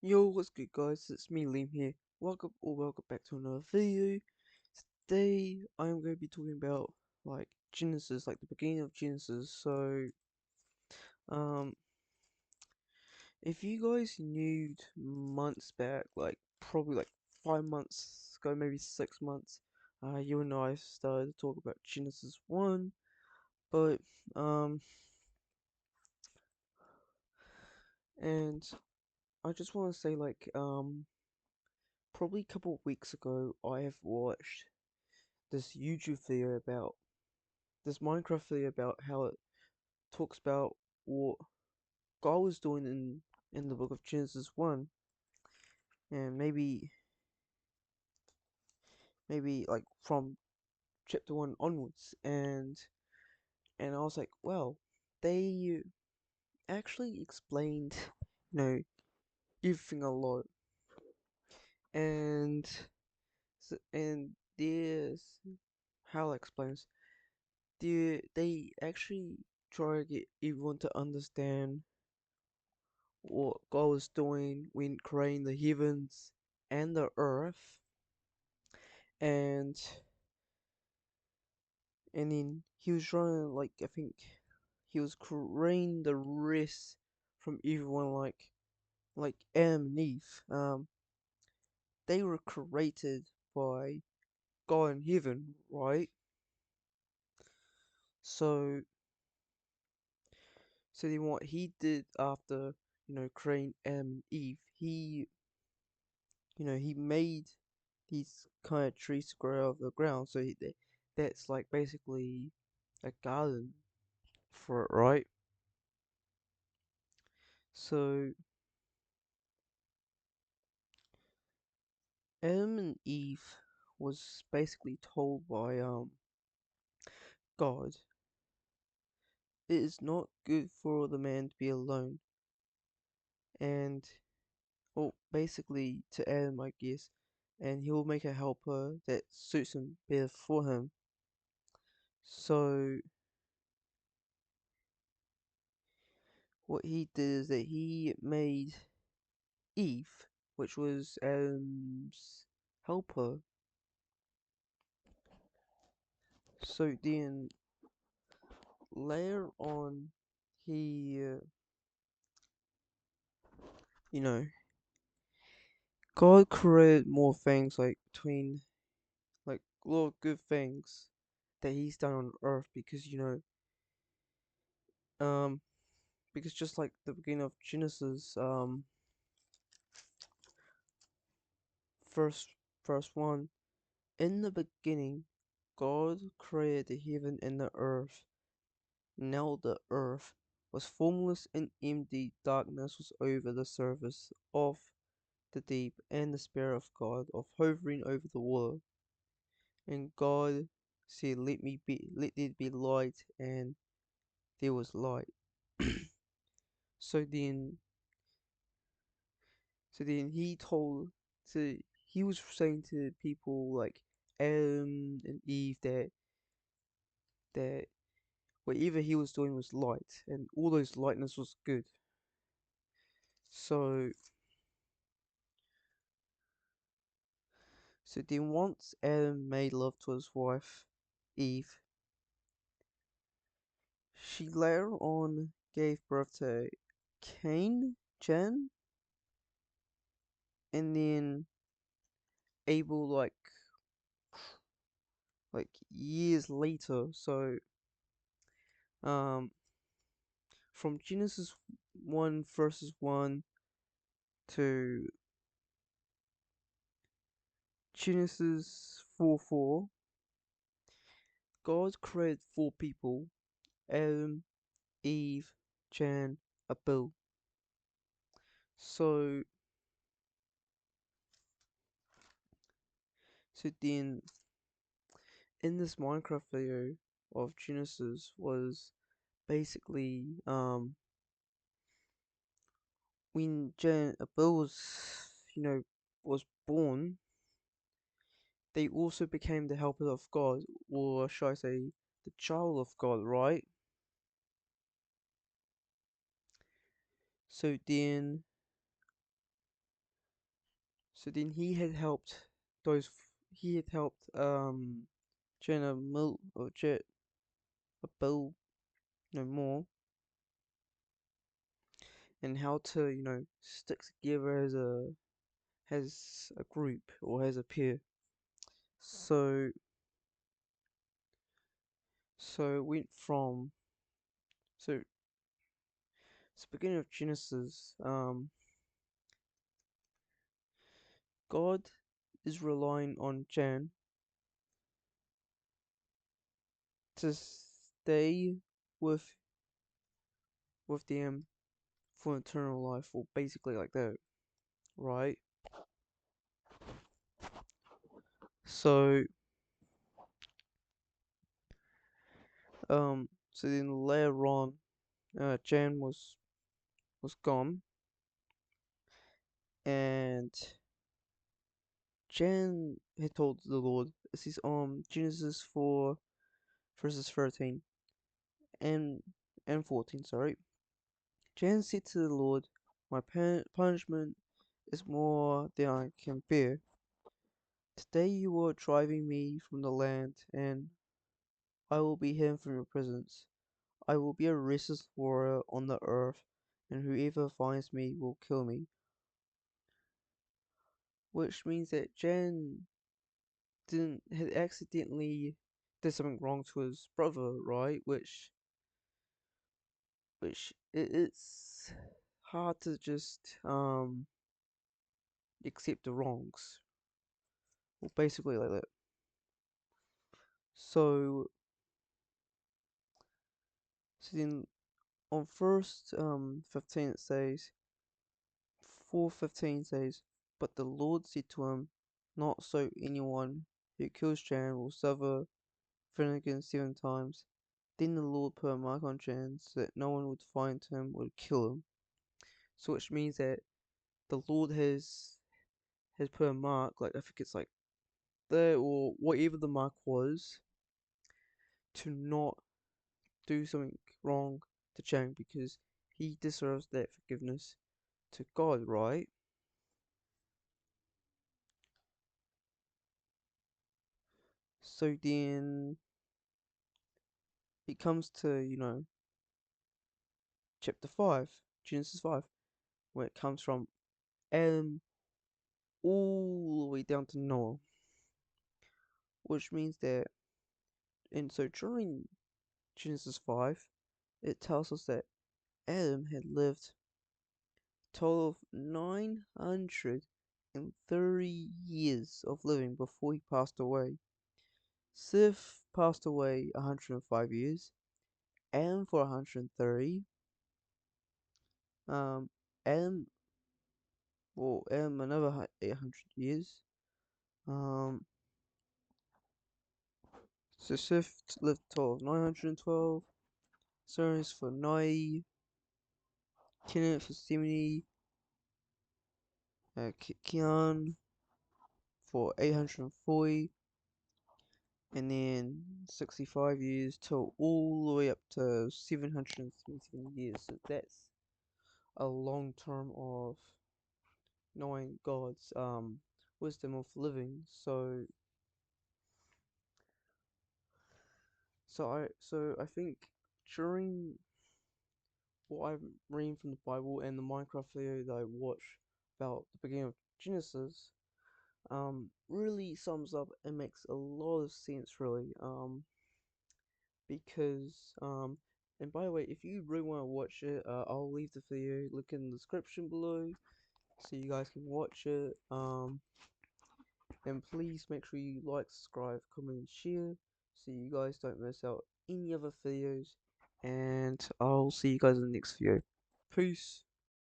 Yo, what's good guys? It's me, Liam here. Welcome back to another video. Today I'm going to be talking about Genesis, like the beginning of Genesis. Um, if you guys knew months back, like probably like 5 months ago, maybe 6 months, you and I started to talk about Genesis 1, but um, and I just want to say probably a couple of weeks ago, I have watched this YouTube video about this Minecraft video about how it talks about what God was doing in the book of Genesis 1, and maybe like from chapter 1 onwards, and I was like, well, they actually explained, you know, everything a lot, and and there's how it explains. They actually try to get everyone to understand what God was doing when creating the heavens and the earth, and then he was trying to, I think he was creating the rest from everyone, like Adam and Eve. They were created by God in heaven, right? So so then what he did after, creating Adam and Eve, he made these kind of trees to grow out of the ground. So that's like basically a garden for it, right? So Adam and Eve was basically told by God, it is not good for the man to be alone, and well, basically to Adam, I guess, and he will make a helper that suits him better for him. So what he did is that he made Eve, which was Adam's helper. So then later on, he, you know, God created more things like between like a lot of good things that He's done on Earth because um because just like the beginning of Genesis, first verse 1, in the beginning God created the heaven and the earth. Now the earth was formless and empty, darkness was over the surface of the deep, and the Spirit of God of hovering over the water. And God said, let there be light, and there was light. so then so then so he was saying to people like Adam and Eve that whatever he was doing was light, and all those lightness was good. So so then once Adam made love to his wife, Eve, she later on gave birth to Cain, Jen, and then Abel like years later. So um from Genesis 1 verses 1 to Genesis 4:4, God created four people: Adam, Eve, Jan, Abel. So so then in this Minecraft video of Genesis was basically when Jan Abel was born, they also became the helper of God, or should I say the child of God, right? So then So then he had helped those. He had helped Jenna Mill or Jet a Bill no more, and how to stick together as a group or as a pair. So it went from so it's the beginning of Genesis. God is relying on Jan to stay with them for eternal life, or basically like that, right? So then later on, Jan was gone, and Jan had told the Lord. This is Genesis 4 verses 13 and 14. Sorry, Jan said to the Lord, "My punishment is more than I can bear. Today you are driving me from the land, and I will be hidden from your presence. I will be a restless warrior on the earth, and whoever finds me will kill me." Which means that Jan didn't had accidentally did something wrong to his brother, right? Which it's hard to just accept the wrongs. Well, basically like that. So then on first 15 it says 4:15 says, "But the Lord said to him, Not so, anyone who kills Jan will suffer Finnegan 7 times." Then the Lord put a mark on Jan so that no one would find him or kill him. So which means that the Lord has put a mark, like I think it's like there or whatever the mark was, to not do something wrong to Jan, because he deserves that forgiveness to God, right? So then it comes to, chapter 5, Genesis 5, where it comes from Adam all the way down to Noah, which means that, and so during Genesis 5, it tells us that Adam had lived a total of 930 years of living before he passed away. Seth passed away 105 years, Adam for 130, Adam, Adam another 800 years, um, so Seth lived a total of 912, Cyrus for 90, Kenneth for 70, Keon for 840, and then 65 years till all the way up to 777 years. So that's a long term of knowing God's wisdom of living. So I think during what I'm reading from the Bible and the Minecraft video that I watched about the beginning of Genesis, really sums up and makes a lot of sense, really. Because and by the way, if you really want to watch it, I'll leave the video link in the description below so you guys can watch it. And please make sure you like, subscribe, comment, and share so you guys don't miss out any other videos. And I'll see you guys in the next video. Peace.